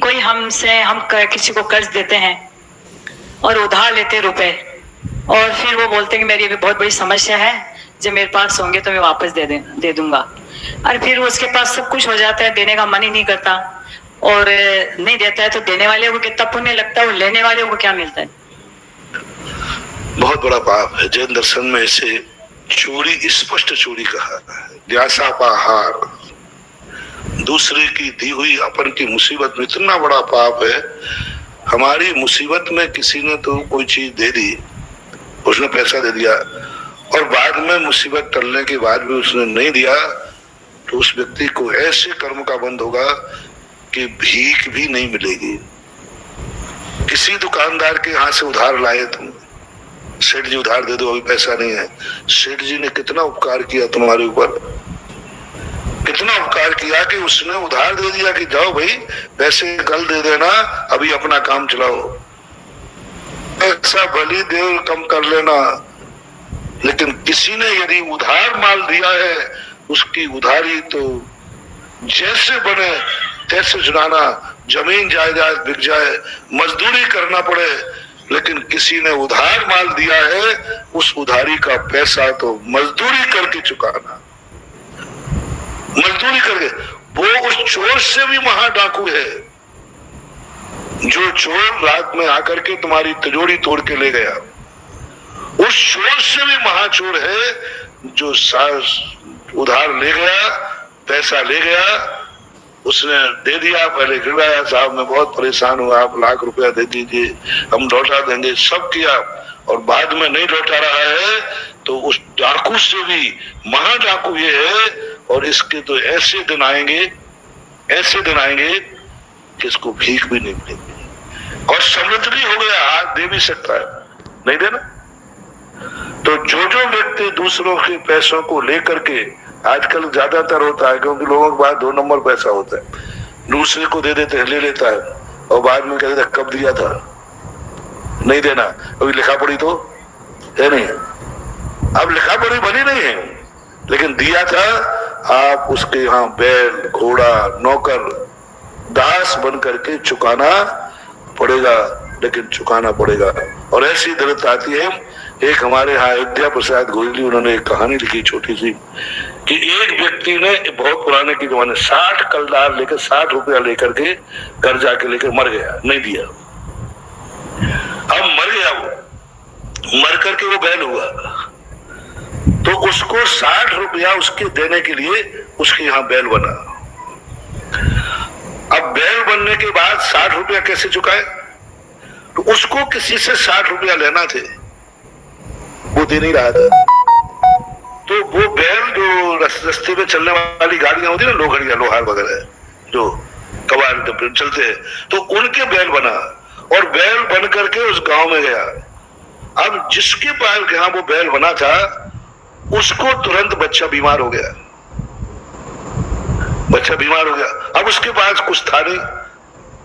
कोई हम किसी को कर्ज देते हैं और उधार लेते रुपए, और फिर वो बोलते हैं कि मेरी भी बहुत बड़ी समस्या है, जब मेरे पास होंगे तो मैं वापस दे दूंगा। और फिर उसके पास सब कुछ हो जाता है, देने का मन ही नहीं करता और नहीं देता है, तो देने वाले को कितना पुण्य लगता है और लेने वाले को क्या मिलता है? बहुत बड़ा पाप है। जैन दर्शन में इसे चोरी, स्पष्ट चोरी कहा है। न्यासापाहार, दूसरे की दी हुई अपन की मुसीबत में इतना बड़ा पाप है। हमारी मुसीबत में किसी ने तो कोई चीज दे दी, उसने पैसा दे दिया, और बाद में मुसीबत टलने के बाद भी उसने नहीं दिया, तो उस व्यक्ति को ऐसे कर्म का बंद होगा कि भीख भी नहीं मिलेगी। किसी दुकानदार के यहाँ से उधार लाए तुम, सेठ जी उधार दे दो, अभी पैसा नहीं है। सेठ जी ने कितना उपकार किया तुम्हारे ऊपर, कितना उपकार किया कि उसने उधार दे दिया कि जाओ भाई पैसे कल दे देना, अभी अपना काम चलाओ, ऐसा भली देर कम कर लेना। लेकिन किसी ने यदि उधार माल दिया है, उसकी उधारी तो जैसे बने तैसे चुराना, जमीन जायदाद बिक जाए, मजदूरी करना पड़े, लेकिन किसी ने उधार माल दिया है, उस उधारी का पैसा तो मजदूरी करके चुकाना, मजदूरी करके। वो उस चोर से भी महा डाकू है, जो चोर रात में आकर के तुम्हारी तिजोरी तोड़ के ले गया। उस चोर से भी महाचोर है जो उधार ले गया, पैसा ले गया, उसने दे दिया, पहले गिरवाया, साहब मैं बहुत परेशान हुआ, आप लाख रुपया दे दीजिए, हम लौटा देंगे, सब किया, और बाद में नहीं लौटा रहा है, तो उस डाकू से भी महा डाकू ये है। और इसके तो ऐसे दिन आएंगे, ऐसे दिन आएंगे कि इसको भीख भी नहीं मिलेगी, और समृद्ध भी हो गया, हाथ दे भी सकता है, नहीं देना। तो जो व्यक्ति दूसरों के पैसों को लेकर के, आजकल ज्यादातर होता है क्योंकि लोगों के पास 2 नंबर पैसा होता है, दूसरे को दे देते हैं, ले लेता है, और बाद में कहते कब दिया था, नहीं देना, अभी लिखा पड़ी तो है नहीं, अब लिखा पड़ी बनी नहीं है, लेकिन दिया था। आप उसके यहाँ बैल, घोड़ा, नौकर, दास बन करके चुकाना पड़ेगा, लेकिन चुकाना पड़ेगा। और ऐसी दर्द आती है। एक हमारे यहाँ अयोध्या प्रसाद गोयली, उन्होंने एक कहानी लिखी छोटी सी, कि एक व्यक्ति ने बहुत पुराने के जमाने 60 कलदार लेकर, 60 रुपया लेकर के कर्जा के लेकर मर गया, नहीं दिया। अब मर गया, वो मर करके वो बैल हुआ, तो उसको 60 रुपया उसके देने के लिए उसके यहाँ बैल बना। अब बैल बनने के बाद 60 रुपया कैसे चुकाए? तो उसको किसी से 60 रुपया लेना थे, वो दे नहीं रहा था। तो वो बैल जो रास्ते में चलने वाली गाड़ियां होती है ना, लोहड़िया, लोहार वगैरह जो कबाड़ चलते हैं, तो उनके बैल बना, और बैल बन करके उस गांव में गया। अब जिसके पास यहाँ वो बैल बना था, उसको तुरंत बच्चा बीमार हो गया, बच्चा बीमार हो गया। अब उसके पास कुछ था नहीं,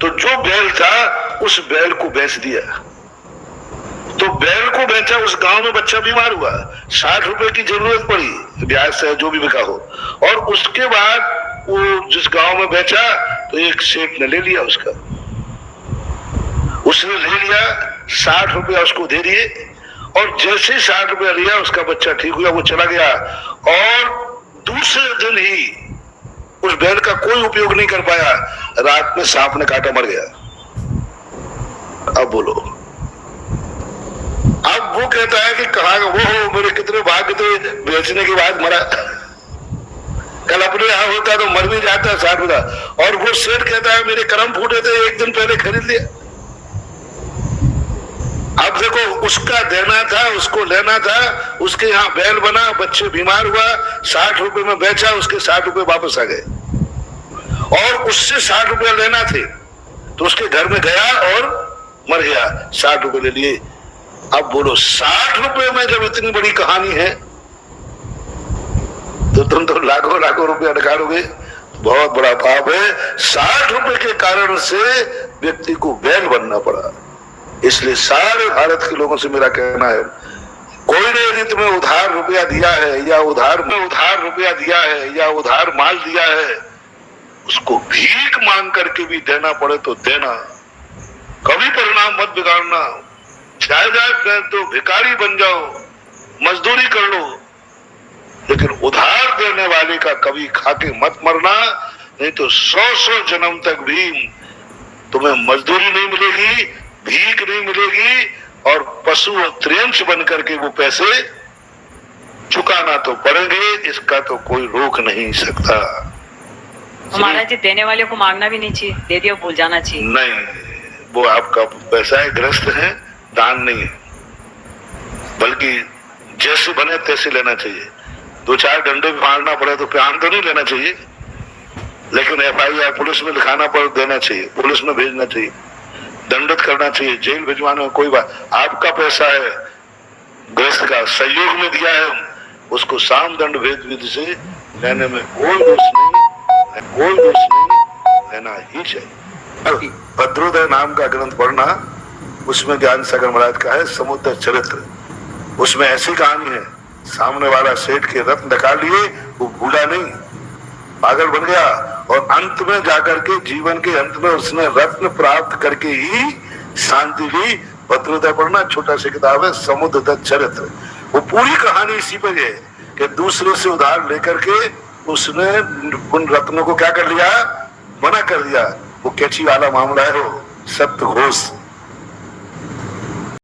तो जो बैल था उस बैल को बेच दिया। तो बैल को बेचा, उस गांव में बच्चा बीमार हुआ, 60 रुपए की जरूरत पड़ी, ब्याज से जो भी बिका हो, और उसके बाद वो जिस गांव में बेचा, तो एक सेठ ने ले लिया उसका, उसने ले लिया, 60 रुपया उसको दे दिए, और जैसे ही 60 रुपया लिया, उसका बच्चा ठीक हुआ, वो चला गया, और दूसरे दिन ही उस बैल का कोई उपयोग नहीं कर पाया, रात में सांप ने काटा, मर गया। अब बोलो, अब वो कहता है कि कहा वो मेरे कितने भाग्य थे, बेचने के बाद मरा, कल अपने यहां होता तो मर भी जाता 60 रुपया। और वो सेठ कहता है मेरे कर्म फूटे थे, एक दिन पहले खरीद लिया। अब देखो, उसका देना था, उसको लेना था, उसके यहाँ बैल बना, बच्चे बीमार हुआ, 60 रुपए में बेचा, उसके 60 रुपए वापस आ गए, और उससे 60 रुपया लेना थे, तो उसके घर में गया और मर गया, 60 रुपए ले लिए। अब बोलो, 60 रुपए में जब इतनी बड़ी कहानी है, तो तुम तो लाखों लाखों रुपया निकालोगे, बहुत बड़ा पाप है। 60 रुपए के कारण से व्यक्ति को बैल बनना पड़ा। इसलिए सारे भारत के लोगों से मेरा कहना है, कोई ने यदि तुम्हें उधार रुपया दिया है, या उधार रुपया दिया है, या उधार माल दिया है, उसको भीख मांग करके भी देना पड़े तो देना, कभी परिणाम मत बिगाड़ना। जायदाद तो भिखारी बन जाओ, मजदूरी कर लो, लेकिन उधार देने वाले का कभी खाके मत मरना, नहीं तो 100 जन्म तक भी तुम्हें मजदूरी नहीं मिलेगी, भीख नहीं मिलेगी, और पशु और त्रियंश बन करके वो पैसे चुकाना तो पड़ेंगे, इसका तो कोई रोक नहीं सकता। महाराज जी देने वाले को मांगना भी नहीं चाहिए, दे दिया भूल जाना चाहिए। नहीं, वो आपका पैसा है, ग्रस्त है, दान नहीं है, बल्कि जैसे बने तैसे लेना चाहिए। 2-4 डंडे भी मारना पड़े तो प्यान तो नहीं लेना चाहिए, लेकिन FIR पुलिस में लिखाना पड़े देना चाहिए, पुलिस में भेजना चाहिए, दंडित करना चाहिए, जेल भिजवाने में कोई बात। आपका पैसा है, ग्रस्त का सहयोग में दिया है, उसको साम दंड भेद विधि से लेने में कोई दोष नहीं, लेना ही चाहिए। भद्रोदय नाम का ग्रंथ पढ़ना, उसमें ज्ञान सागर महाराज का है समुद्र चरित्र। उसमें ऐसी कहानी है, सामने वाला सेठ के रत्न निकाल लिए, वो भूला नहीं, पागल बन गया, और अंत में जाकर के जीवन के अंत में उसने रत्न प्राप्त करके ही शांति ली। भद्रोदय पढ़ना, छोटा सा किताब है, समुद्र चरित्र। वो पूरी कहानी इसी पर है कि दूसरे से उधार लेकर के उसने उन रत्नों को क्या कर लिया, मना कर दिया। वो कैची वाला मामला है, वो सत्य घोष।